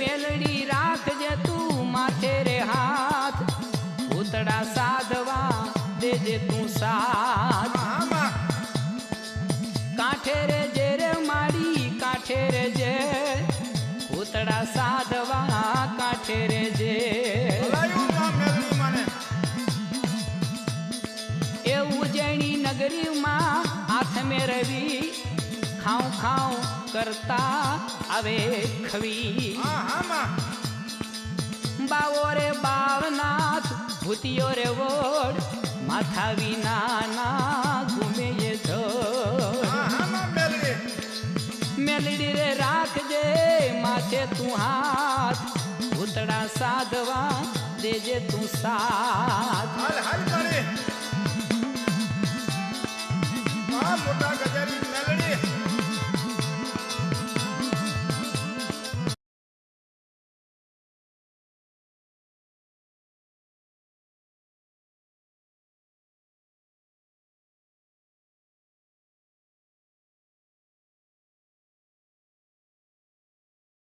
મેલડી રાખજે તું માથે રે હાથ ભૂતડા સાધવા દેજે તું સાથ કાંઠે રે જે રે મારી કાંઠે રે જે ભૂતડા સાધવા કાંઠે રે જે એ ઉજ્જૈની નગરીમાં હાથ મેં રવી ખાઉં ખાઉં કરતા આવે ખવી બાવો રે બાવનાથ ભૂતિયો રે વોડ માથા વિના ઘૂમે એ મેલડી રે રાખજે માથે તું હાથ ભૂતડા સાધવા દેજે તું સાથ મોટા ગજરી મેલડી